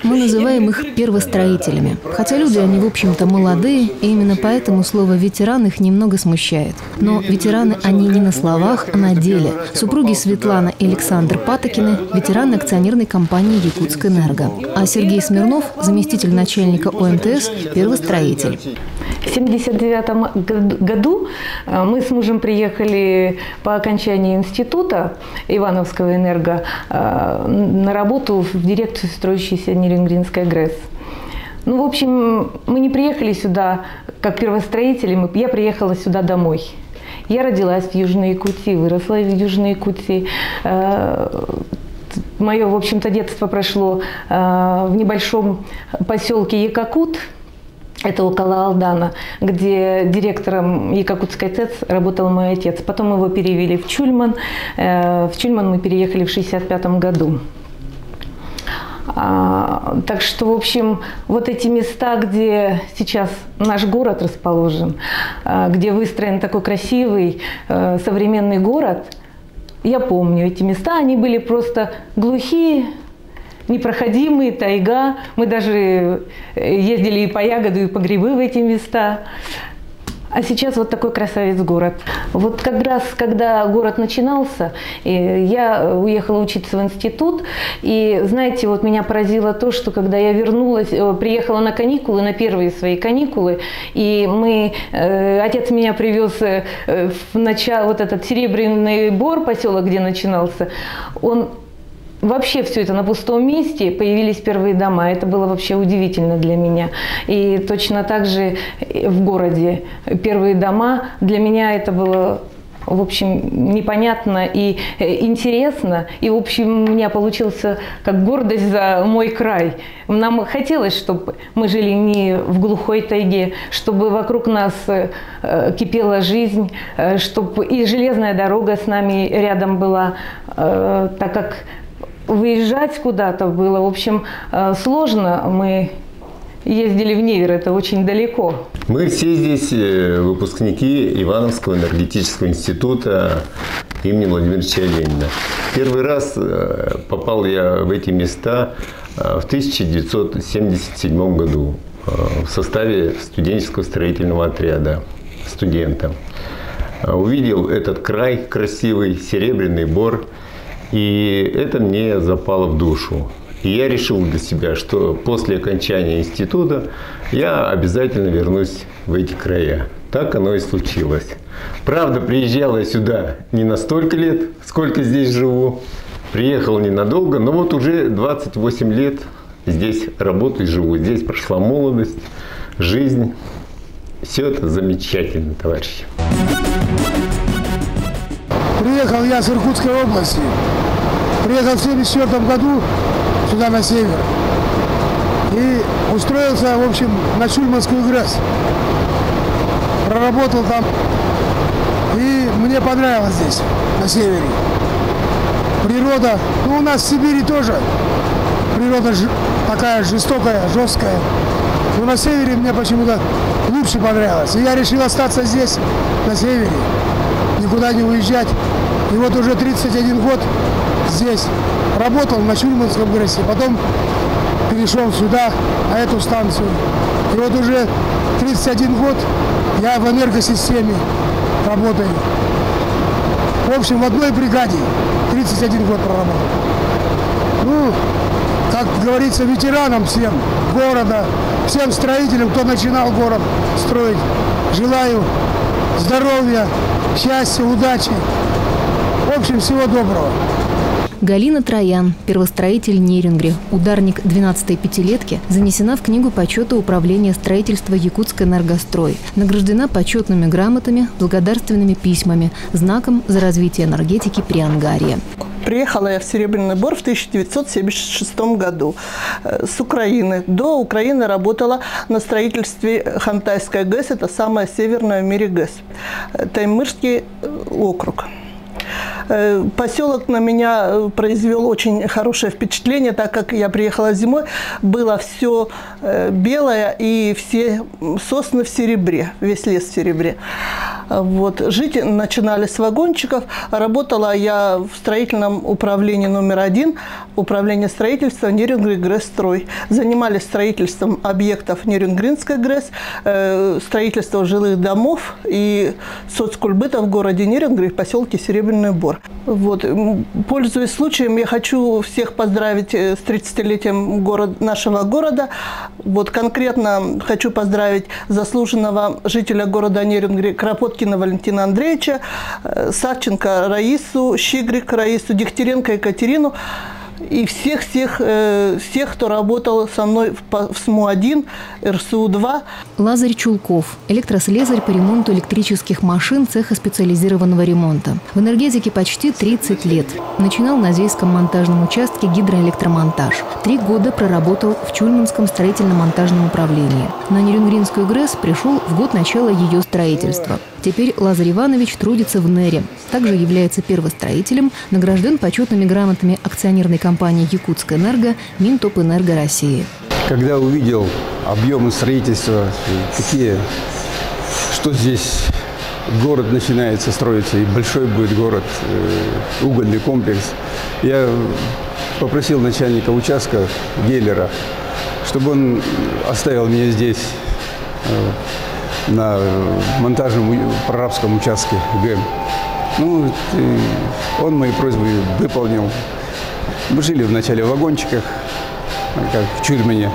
Мы называем их первостроителями. Хотя люди, они, в общем-то, молодые, и именно поэтому слово «ветеран» их немного смущает. Но ветераны они не на словах, а на деле. Супруги Светлана и Александр Патокины – ветераны акционерной компании «Якутскэнерго». А Сергей Смирнов – заместитель начальника ОМТС, первостроитель. В 1979 году мы с мужем приехали по окончании института Ивановского энерго на работу в дирекцию строящейся Нерюнгринской ГРЭС. Ну, в общем, мы не приехали сюда как первостроители, я приехала сюда домой. Я родилась в Южной Якутии, выросла в Южной Якутии. Мое, в общем-то, детство прошло в небольшом поселке Якакут. Это около Алдана, где директором Якутской ТЭЦ работал мой отец. Потом его перевели в Чульман. В Чульман мы переехали в 1965 году. Так что, в общем, вот эти места, где сейчас наш город расположен, где выстроен такой красивый современный город, я помню эти места, они были просто глухие, непроходимые, тайга. Мы даже ездили и по ягоду, и по грибы в эти места. А сейчас вот такой красавец город. Вот как раз, когда город начинался, я уехала учиться в институт. И, знаете, вот меня поразило то, что когда я вернулась, приехала на каникулы, на первые свои каникулы, и отец меня привез в начало, вот этот Серебряный Бор, поселок, где начинался, вообще все это на пустом месте, появились первые дома. Это было вообще удивительно для меня. И точно так же в городе первые дома. Для меня это было, в общем, непонятно и интересно. И, в общем, у меня получился как гордость за мой край. Нам хотелось, чтобы мы жили не в глухой тайге, чтобы вокруг нас кипела жизнь, чтобы и железная дорога с нами рядом была, так как выезжать куда-то было, в общем, сложно. Мы ездили в Невер, это очень далеко. Мы все здесь выпускники Ивановского энергетического института имени Владимира Ильича Ленина. Первый раз попал я в эти места в 1977 году в составе студенческого строительного отряда студентов. Увидел этот край красивый, Серебряный Бор. И это мне запало в душу. И я решил для себя, что после окончания института я обязательно вернусь в эти края. Так оно и случилось. Правда, приезжал я сюда не на столько лет, сколько здесь живу. Приехал ненадолго, но вот уже 28 лет здесь работаю и живу. Здесь прошла молодость, жизнь. Все это замечательно, товарищи. Приехал я с Иркутской области. Приехал в 1974 году сюда, на север. И устроился, в общем, на Чульманскую ГРЭС. Проработал там. И мне понравилось здесь, на севере. Природа, ну у нас в Сибири тоже природа такая жестокая, жесткая. Но на севере мне почему-то лучше понравилось. И я решил остаться здесь, на севере. Никуда не уезжать. И вот уже 31 год здесь работал на Чульманском ГРЭСе, потом перешел сюда, на эту станцию. И вот уже 31 год я в энергосистеме работаю. В общем, в одной бригаде 31 год проработал. Ну, как говорится, ветеранам всем города, всем строителям, кто начинал город строить, желаю здоровья, счастья, удачи. В общем, всего доброго. Галина Троян, первостроитель Нерюнгри, ударник 12-й пятилетки, занесена в книгу почета Управления строительства Якутскэнергострой. Награждена почетными грамотами, благодарственными письмами, знаком за развитие энергетики при Ангарии. Приехала я в Серебряный Бор в 1976 году с Украины. До Украины работала на строительстве Хантайской ГЭС, это самая северная в мире ГЭС, Таймырский округ. Поселок на меня произвел очень хорошее впечатление, так как я приехала зимой, было все белое и все сосны в серебре, весь лес в серебре. Вот. Жить начинали с вагончиков. Работала я в строительном управлении номер 1, управление строительства Нерюнгри ГРЭС-строй. Занимались строительством объектов Нерюнгринской ГРЭС, строительством жилых домов и соцкульбыта в городе Нерюнгри в поселке Серебряный Бор. Вот. Пользуясь случаем, я хочу всех поздравить с 30-летием нашего города. Вот конкретно хочу поздравить заслуженного жителя города Нерюнгри Кропоткина Валентина Андреевича, Савченко Раису, Щигрик Раису, Дегтяренко Екатерину и всех, кто работал со мной в СМУ-1, РСУ-2. Лазарь Чулков, электрослесарь по ремонту электрических машин цеха специализированного ремонта. В энергетике почти 30 лет. Начинал на Зейском монтажном участке гидроэлектромонтаж. 3 года проработал в Чульманском строительно-монтажном управлении. На Нерюнгринскую ГРЭС пришел в год начала ее строительства. Теперь Лазарь Иванович трудится в НЭРе. Также является первостроителем, награжден почетными грамотами акционерной компании «Якутскэнерго», Минтопэнерго России. Когда увидел объемы строительства, что здесь город начинается строиться, и большой будет город, угольный комплекс, я попросил начальника участка Геллера, чтобы он оставил меня здесь, на монтажном прорабском участке ГЭМ. Ну, он мои просьбы выполнил. Мы жили вначале в вагончиках, как в Чульмане,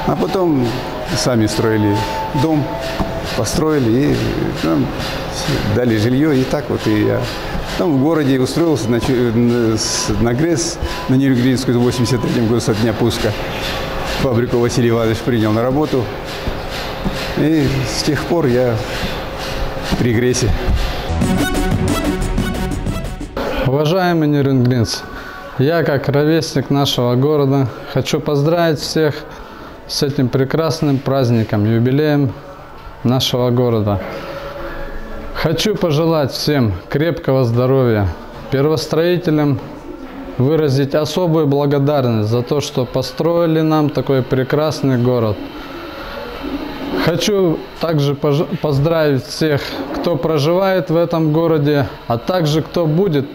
а потом сами строили дом, построили и нам дали жилье. И так вот и я там в городе устроился на ГРЭС, на Нерюнгринскую в 83-м году со дня пуска. Фабрику Василий Иванович принял на работу. И с тех пор я при ГРЭСе. Уважаемые нерюнгринцы, я, как ровесник нашего города, хочу поздравить всех с этим прекрасным праздником, юбилеем нашего города. Хочу пожелать всем крепкого здоровья, первостроителям выразить особую благодарность за то, что построили нам такой прекрасный город. Хочу также поздравить всех, кто проживает в этом городе, а также кто будет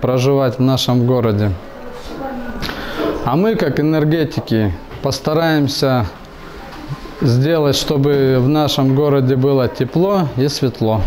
проживать в нашем городе. А мы, как энергетики, постараемся сделать, чтобы в нашем городе было тепло и светло.